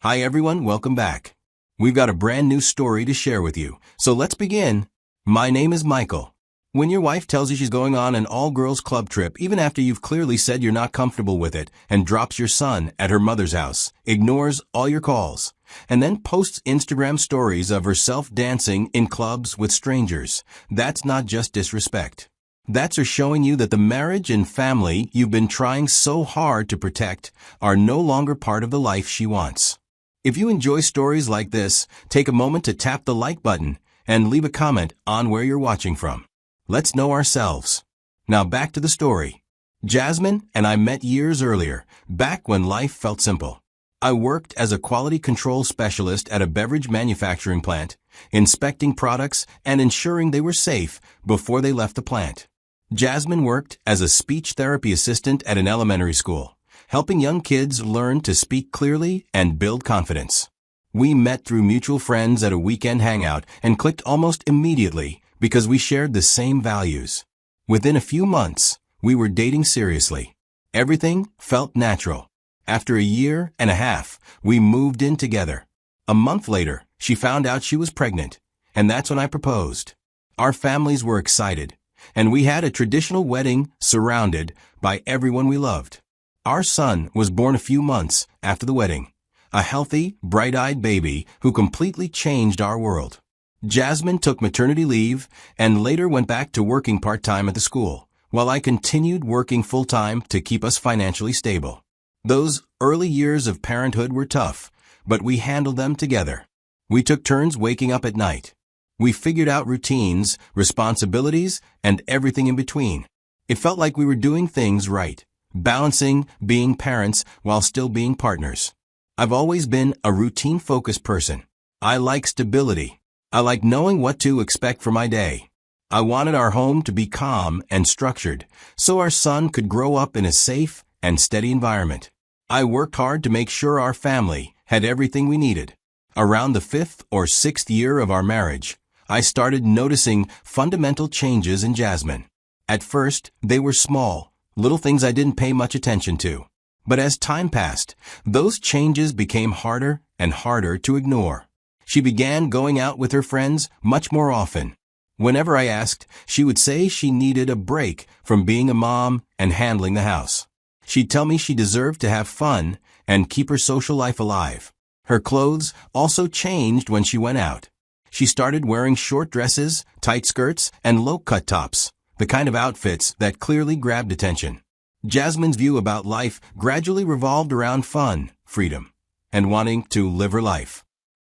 Hi everyone, welcome back. We've got a brand new story to share with you, so let's begin. My name is Michael. When your wife tells you she's going on an all-girls club trip even after you've clearly said you're not comfortable with it and drops your son at her mother's house, ignores all your calls, and then posts Instagram stories of herself dancing in clubs with strangers, that's not just disrespect. That's her showing you that the marriage and family you've been trying so hard to protect are no longer part of the life she wants. If you enjoy stories like this, take a moment to tap the like button and leave a comment on where you're watching from. Let's know ourselves. Now back to the story. Jasmine and I met years earlier, back when life felt simple. I worked as a quality control specialist at a beverage manufacturing plant, inspecting products and ensuring they were safe before they left the plant. Jasmine worked as a speech therapy assistant at an elementary school, helping young kids learn to speak clearly and build confidence. We met through mutual friends at a weekend hangout and clicked almost immediately because we shared the same values. Within a few months, we were dating seriously. Everything felt natural. After a year and a half, we moved in together. A month later, she found out she was pregnant, and that's when I proposed. Our families were excited, and we had a traditional wedding surrounded by everyone we loved. Our son was born a few months after the wedding, a healthy, bright-eyed baby who completely changed our world. Jasmine took maternity leave and later went back to working part-time at the school, while I continued working full-time to keep us financially stable. Those early years of parenthood were tough, but we handled them together. We took turns waking up at night. We figured out routines, responsibilities, and everything in between. It felt like we were doing things right, balancing being parents while still being partners. I've always been a routine-focused person. I like stability. I like knowing what to expect for my day. I wanted our home to be calm and structured, so our son could grow up in a safe and steady environment. I worked hard to make sure our family had everything we needed. Around the 5th or 6th year of our marriage, I started noticing fundamental changes in Jasmine. At first, they were small, little things I didn't pay much attention to. But as time passed, those changes became harder and harder to ignore. She began going out with her friends much more often. Whenever I asked, she would say she needed a break from being a mom and handling the house. She'd tell me she deserved to have fun and keep her social life alive. Her clothes also changed when she went out. She started wearing short dresses, tight skirts, and low-cut tops, the kind of outfits that clearly grabbed attention. Jasmine's view about life gradually revolved around fun, freedom, and wanting to live her life.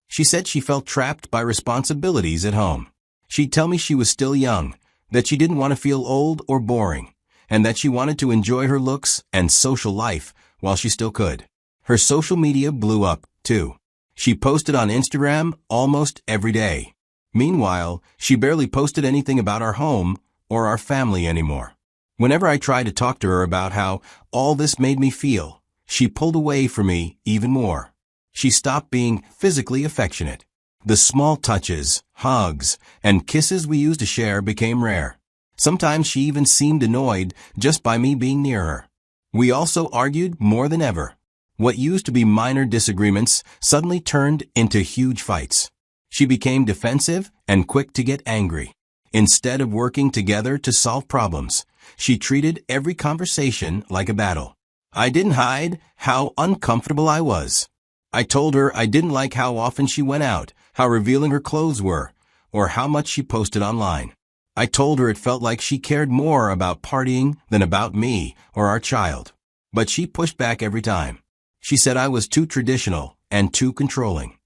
She said she felt trapped by responsibilities at home. She'd tell me she was still young, that she didn't want to feel old or boring, and that she wanted to enjoy her looks and social life while she still could. Her social media blew up, too. She posted on Instagram almost every day. Meanwhile, she barely posted anything about our home or our family anymore. Whenever I tried to talk to her about how all this made me feel, she pulled away from me even more. She stopped being physically affectionate. The small touches, hugs, and kisses we used to share became rare. Sometimes she even seemed annoyed just by me being near her. We also argued more than ever. What used to be minor disagreements suddenly turned into huge fights. She became defensive and quick to get angry. Instead of working together to solve problems, she treated every conversation like a battle. I didn't hide how uncomfortable I was. I told her I didn't like how often she went out, how revealing her clothes were, or how much she posted online. I told her it felt like she cared more about partying than about me or our child. But she pushed back every time. She said I was too traditional and too controlling.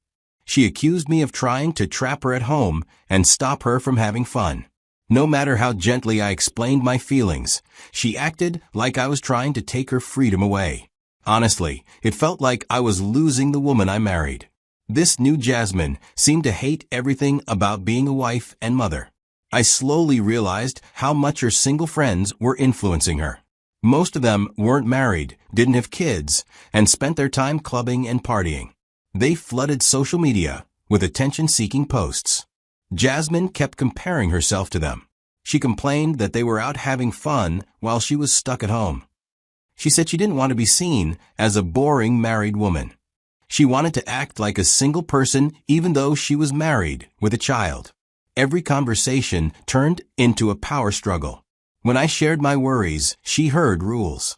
She accused me of trying to trap her at home and stop her from having fun. No matter how gently I explained my feelings, she acted like I was trying to take her freedom away. Honestly, it felt like I was losing the woman I married. This new Jasmine seemed to hate everything about being a wife and mother. I slowly realized how much her single friends were influencing her. Most of them weren't married, didn't have kids, and spent their time clubbing and partying. They flooded social media with attention-seeking posts. Jasmine kept comparing herself to them. She complained that they were out having fun while she was stuck at home. She said she didn't want to be seen as a boring married woman. She wanted to act like a single person even though she was married with a child. Every conversation turned into a power struggle. When I shared my worries, she heard rules.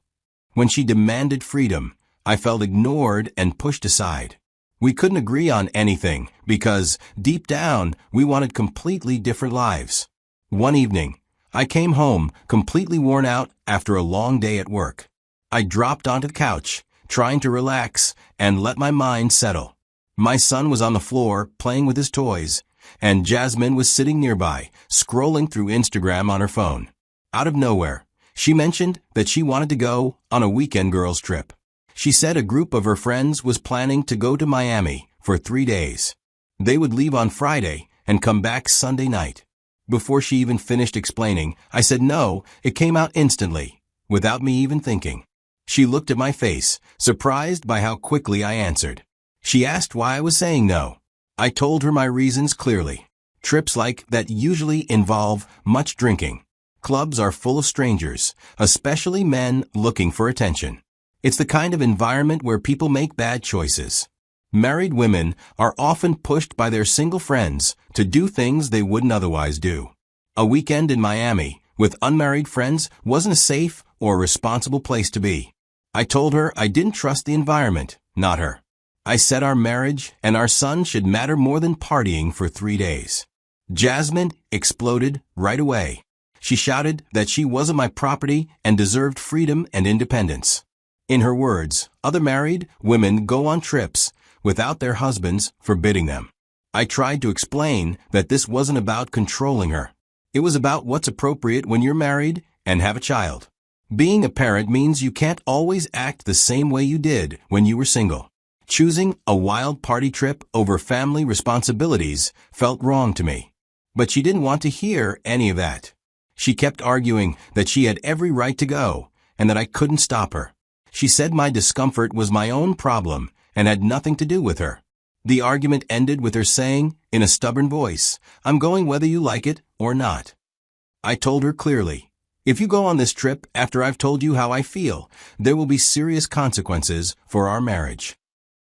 When she demanded freedom, I felt ignored and pushed aside. We couldn't agree on anything because, deep down, we wanted completely different lives. One evening, I came home completely worn out after a long day at work. I dropped onto the couch, trying to relax and let my mind settle. My son was on the floor playing with his toys, and Jasmine was sitting nearby, scrolling through Instagram on her phone. Out of nowhere, she mentioned that she wanted to go on a weekend girls' trip. She said a group of her friends was planning to go to Miami for 3 days. They would leave on Friday and come back Sunday night. Before she even finished explaining, I said no. It came out instantly, without me even thinking. She looked at my face, surprised by how quickly I answered. She asked why I was saying no. I told her my reasons clearly. Trips like that usually involve much drinking. Clubs are full of strangers, especially men looking for attention. It's the kind of environment where people make bad choices. Married women are often pushed by their single friends to do things they wouldn't otherwise do. A weekend in Miami with unmarried friends wasn't a safe or responsible place to be. I told her I didn't trust the environment, not her. I said our marriage and our son should matter more than partying for 3 days. Jasmine exploded right away. She shouted that she wasn't my property and deserved freedom and independence. In her words, other married women go on trips without their husbands forbidding them. I tried to explain that this wasn't about controlling her. It was about what's appropriate when you're married and have a child. Being a parent means you can't always act the same way you did when you were single. Choosing a wild party trip over family responsibilities felt wrong to me. But she didn't want to hear any of that. She kept arguing that she had every right to go and that I couldn't stop her. She said my discomfort was my own problem and had nothing to do with her. The argument ended with her saying, in a stubborn voice, "I'm going whether you like it or not." I told her clearly, "If you go on this trip after I've told you how I feel, there will be serious consequences for our marriage."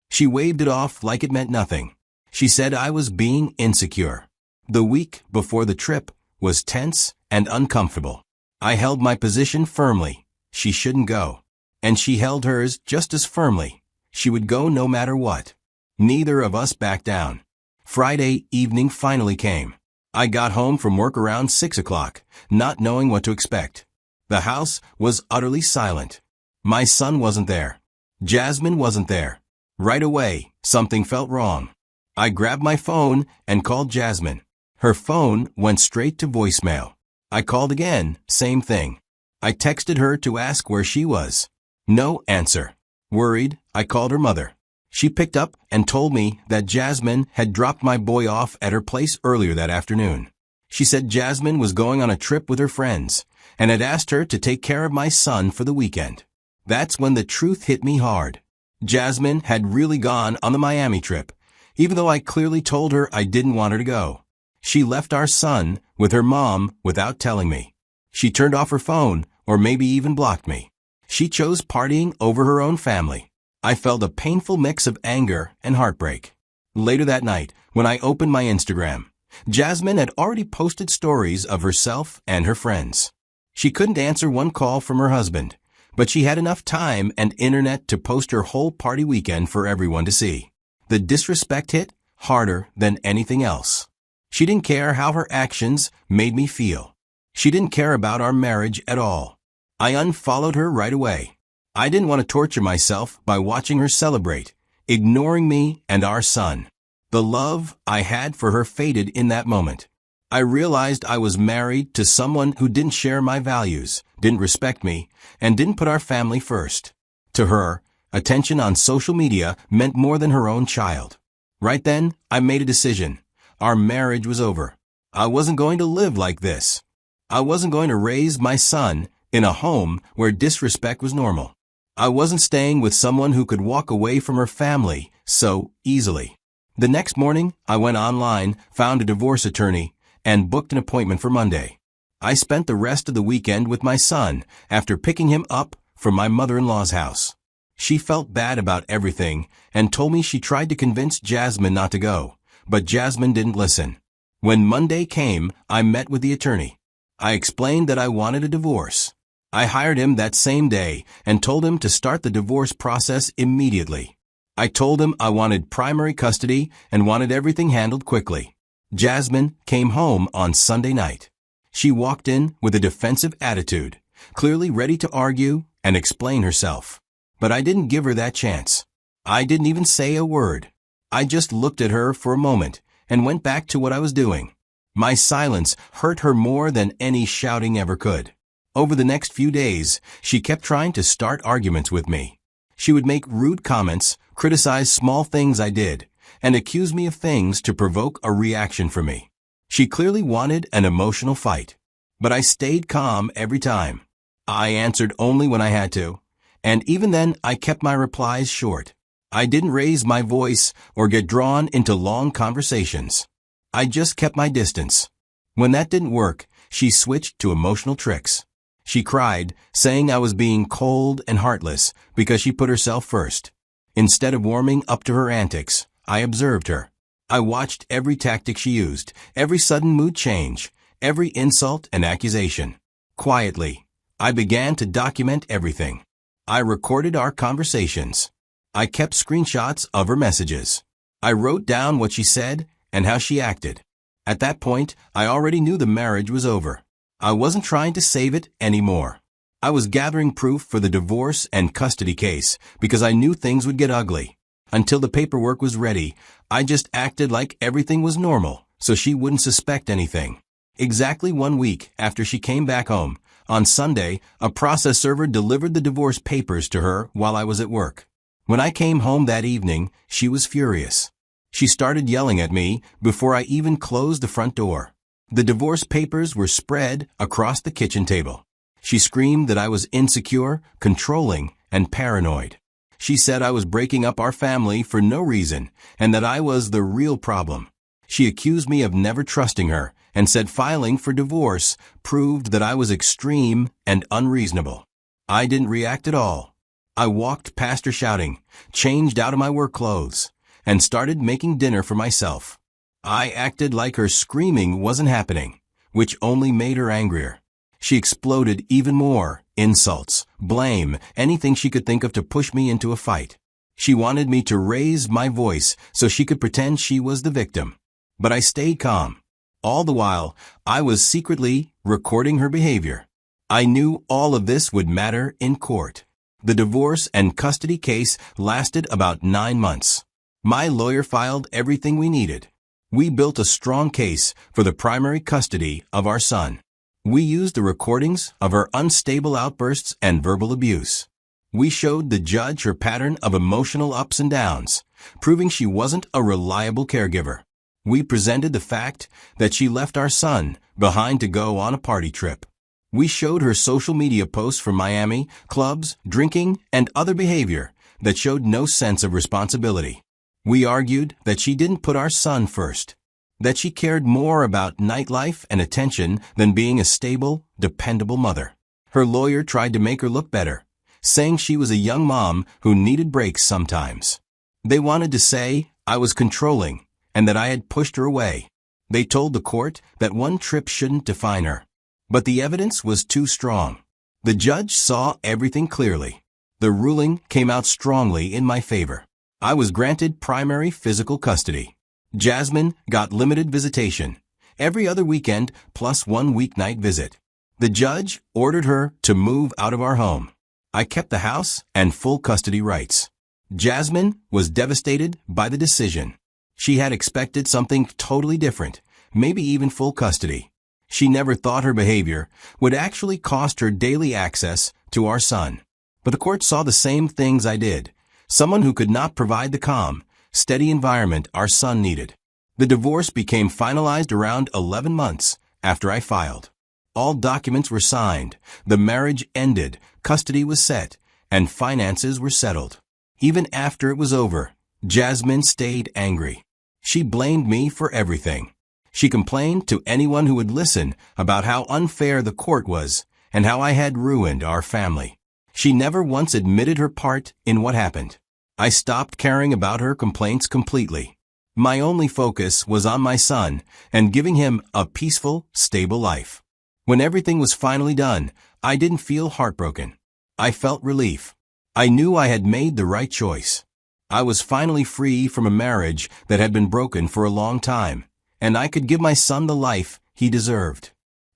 She waved it off like it meant nothing. She said I was being insecure. The week before the trip was tense and uncomfortable. I held my position firmly. She shouldn't go. And she held hers just as firmly. She would go no matter what. Neither of us backed down. Friday evening finally came. I got home from work around 6 o'clock, not knowing what to expect. The house was utterly silent. My son wasn't there. Jasmine wasn't there. Right away, something felt wrong. I grabbed my phone and called Jasmine. Her phone went straight to voicemail. I called again, same thing. I texted her to ask where she was. No answer. Worried, I called her mother. She picked up and told me that Jasmine had dropped my boy off at her place earlier that afternoon. She said Jasmine was going on a trip with her friends and had asked her to take care of my son for the weekend. That's when the truth hit me hard. Jasmine had really gone on the Miami trip, even though I clearly told her I didn't want her to go. She left our son with her mom without telling me. She turned off her phone, or maybe even blocked me. She chose partying over her own family. I felt a painful mix of anger and heartbreak. Later that night, when I opened my Instagram, Jasmine had already posted stories of herself and her friends. She couldn't answer one call from her husband, but she had enough time and internet to post her whole party weekend for everyone to see. The disrespect hit harder than anything else. She didn't care how her actions made me feel. She didn't care about our marriage at all. I unfollowed her right away. I didn't want to torture myself by watching her celebrate, ignoring me and our son. The love I had for her faded in that moment. I realized I was married to someone who didn't share my values, didn't respect me, and didn't put our family first. To her, attention on social media meant more than her own child. Right then, I made a decision. Our marriage was over. I wasn't going to live like this. I wasn't going to raise my son in a home where disrespect was normal. I wasn't staying with someone who could walk away from her family so easily. The next morning, I went online, found a divorce attorney, and booked an appointment for Monday. I spent the rest of the weekend with my son after picking him up from my mother-in-law's house. She felt bad about everything and told me she tried to convince Jasmine not to go, but Jasmine didn't listen. When Monday came, I met with the attorney. I explained that I wanted a divorce. I hired him that same day and told him to start the divorce process immediately. I told him I wanted primary custody and wanted everything handled quickly. Jasmine came home on Sunday night. She walked in with a defensive attitude, clearly ready to argue and explain herself. But I didn't give her that chance. I didn't even say a word. I just looked at her for a moment and went back to what I was doing. My silence hurt her more than any shouting ever could. Over the next few days, she kept trying to start arguments with me. She would make rude comments, criticize small things I did, and accuse me of things to provoke a reaction from me. She clearly wanted an emotional fight, but I stayed calm every time. I answered only when I had to, and even then I kept my replies short. I didn't raise my voice or get drawn into long conversations. I just kept my distance. When that didn't work, she switched to emotional tricks. She cried, saying I was being cold and heartless because she put herself first. Instead of warming up to her antics, I observed her. I watched every tactic she used, every sudden mood change, every insult and accusation. Quietly, I began to document everything. I recorded our conversations. I kept screenshots of her messages. I wrote down what she said and how she acted. At that point, I already knew the marriage was over. I wasn't trying to save it anymore. I was gathering proof for the divorce and custody case because I knew things would get ugly. Until the paperwork was ready, I just acted like everything was normal so she wouldn't suspect anything. Exactly 1 week after she came back home, on Sunday, a process server delivered the divorce papers to her while I was at work. When I came home that evening, she was furious. She started yelling at me before I even closed the front door. The divorce papers were spread across the kitchen table. She screamed that I was insecure, controlling, and paranoid. She said I was breaking up our family for no reason and that I was the real problem. She accused me of never trusting her and said filing for divorce proved that I was extreme and unreasonable. I didn't react at all. I walked past her shouting, changed out of my work clothes, and started making dinner for myself. I acted like her screaming wasn't happening, which only made her angrier. She exploded even more, insults, blame, anything she could think of to push me into a fight. She wanted me to raise my voice so she could pretend she was the victim. But I stayed calm. All the while, I was secretly recording her behavior. I knew all of this would matter in court. The divorce and custody case lasted about 9 months. My lawyer filed everything we needed. We built a strong case for the primary custody of our son. We used the recordings of her unstable outbursts and verbal abuse. We showed the judge her pattern of emotional ups and downs, proving she wasn't a reliable caregiver. We presented the fact that she left our son behind to go on a party trip. We showed her social media posts from Miami, clubs, drinking, and other behavior that showed no sense of responsibility. We argued that she didn't put our son first, that she cared more about nightlife and attention than being a stable, dependable mother. Her lawyer tried to make her look better, saying she was a young mom who needed breaks sometimes. They wanted to say I was controlling and that I had pushed her away. They told the court that one trip shouldn't define her. But the evidence was too strong. The judge saw everything clearly. The ruling came out strongly in my favor. I was granted primary physical custody. Jasmine got limited visitation, every other weekend plus 1 weeknight visit. The judge ordered her to move out of our home. I kept the house and full custody rights. Jasmine was devastated by the decision. She had expected something totally different, maybe even full custody. She never thought her behavior would actually cost her daily access to our son. But the court saw the same things I did. Someone who could not provide the calm, steady environment our son needed. The divorce became finalized around 11 months after I filed. All documents were signed, the marriage ended, custody was set, and finances were settled. Even after it was over, Jasmine stayed angry. She blamed me for everything. She complained to anyone who would listen about how unfair the court was and how I had ruined our family. She never once admitted her part in what happened. I stopped caring about her complaints completely. My only focus was on my son and giving him a peaceful, stable life. When everything was finally done, I didn't feel heartbroken. I felt relief. I knew I had made the right choice. I was finally free from a marriage that had been broken for a long time, and I could give my son the life he deserved.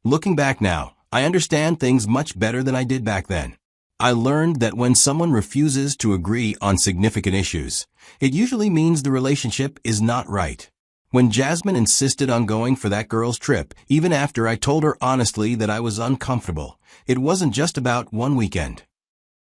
Looking back now, I understand things much better than I did back then. I learned that when someone refuses to agree on significant issues, it usually means the relationship is not right. When Jasmine insisted on going for that girl's trip, even after I told her honestly that I was uncomfortable, it wasn't just about one weekend.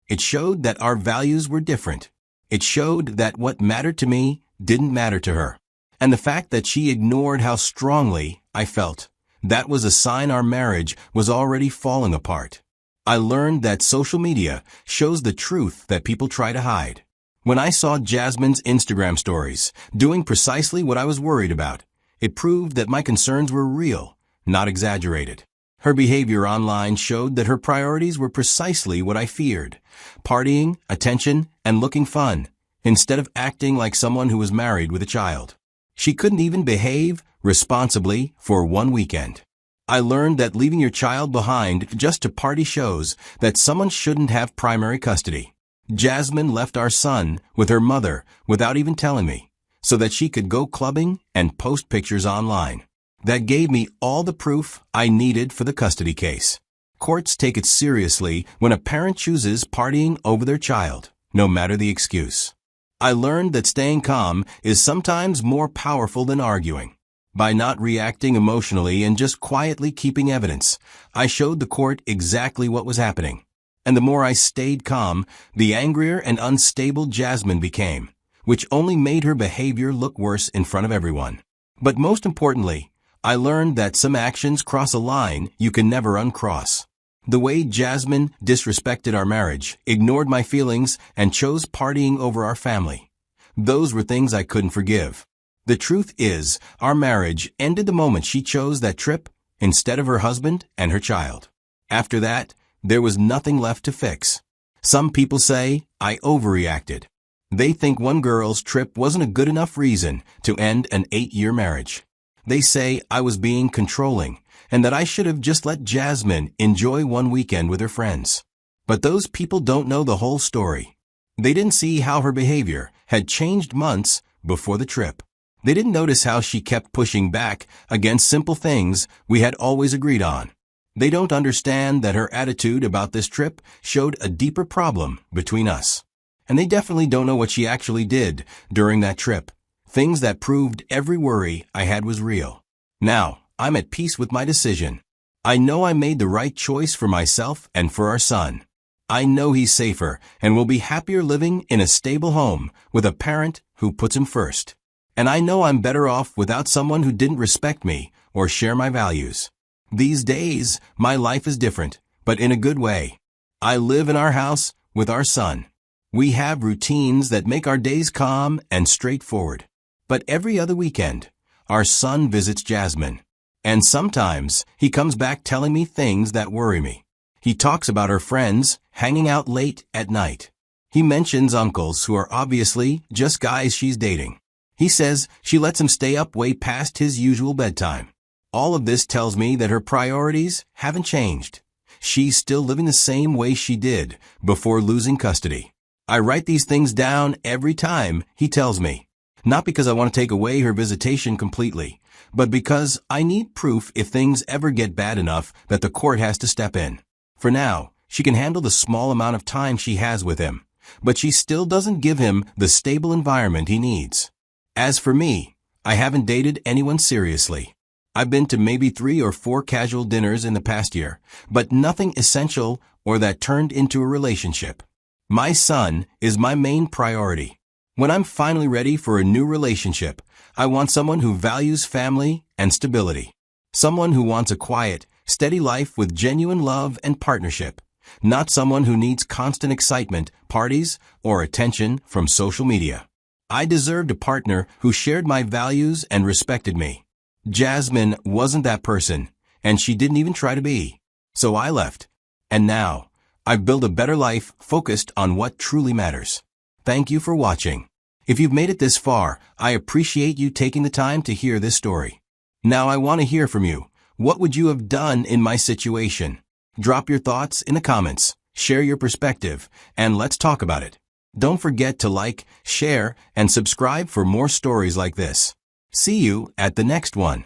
It showed that our values were different. It showed that what mattered to me didn't matter to her. And the fact that she ignored how strongly I felt, that was a sign our marriage was already falling apart. I learned that social media shows the truth that people try to hide. When I saw Jasmine's Instagram stories doing precisely what I was worried about, it proved that my concerns were real, not exaggerated. Her behavior online showed that her priorities were precisely what I feared: partying, attention, and looking fun, instead of acting like someone who was married with a child. She couldn't even behave responsibly for one weekend. I learned that leaving your child behind just to party shows that someone shouldn't have primary custody. Jasmine left our son with her mother without even telling me, so that she could go clubbing and post pictures online. That gave me all the proof I needed for the custody case. Courts take it seriously when a parent chooses partying over their child, no matter the excuse. I learned that staying calm is sometimes more powerful than arguing. By not reacting emotionally and just quietly keeping evidence, I showed the court exactly what was happening. And the more I stayed calm, the angrier and unstable Jasmine became, which only made her behavior look worse in front of everyone. But most importantly, I learned that some actions cross a line you can never uncross. The way Jasmine disrespected our marriage, ignored my feelings, and chose partying over our family. Those were things I couldn't forgive. The truth is, our marriage ended the moment she chose that trip instead of her husband and her child. After that, there was nothing left to fix. Some people say I overreacted. They think one girl's trip wasn't a good enough reason to end an 8-year marriage. They say I was being controlling and that I should have just let Jasmine enjoy one weekend with her friends. But those people don't know the whole story. They didn't see how her behavior had changed months before the trip. They didn't notice how she kept pushing back against simple things we had always agreed on. They don't understand that her attitude about this trip showed a deeper problem between us. And they definitely don't know what she actually did during that trip. Things that proved every worry I had was real. Now, I'm at peace with my decision. I know I made the right choice for myself and for our son. I know he's safer and will be happier living in a stable home with a parent who puts him first. And I know I'm better off without someone who didn't respect me or share my values. These days, my life is different, but in a good way. I live in our house with our son. We have routines that make our days calm and straightforward. But every other weekend, our son visits Jasmine. And sometimes he comes back telling me things that worry me. He talks about her friends hanging out late at night. He mentions uncles who are obviously just guys she's dating. He says she lets him stay up way past his usual bedtime. All of this tells me that her priorities haven't changed. She's still living the same way she did before losing custody. I write these things down every time he tells me. Not because I want to take away her visitation completely, but because I need proof if things ever get bad enough that the court has to step in. For now, she can handle the small amount of time she has with him, but she still doesn't give him the stable environment he needs. As for me, I haven't dated anyone seriously. I've been to maybe 3 or 4 casual dinners in the past year, but nothing essential or that turned into a relationship. My son is my main priority. When I'm finally ready for a new relationship, I want someone who values family and stability. Someone who wants a quiet, steady life with genuine love and partnership. Not someone who needs constant excitement, parties, or attention from social media. I deserved a partner who shared my values and respected me. Jasmine wasn't that person, and she didn't even try to be. So I left. And now, I've built a better life focused on what truly matters. Thank you for watching. If you've made it this far, I appreciate you taking the time to hear this story. Now I want to hear from you. What would you have done in my situation? Drop your thoughts in the comments, share your perspective, and let's talk about it. Don't forget to like, share, and subscribe for more stories like this. See you at the next one.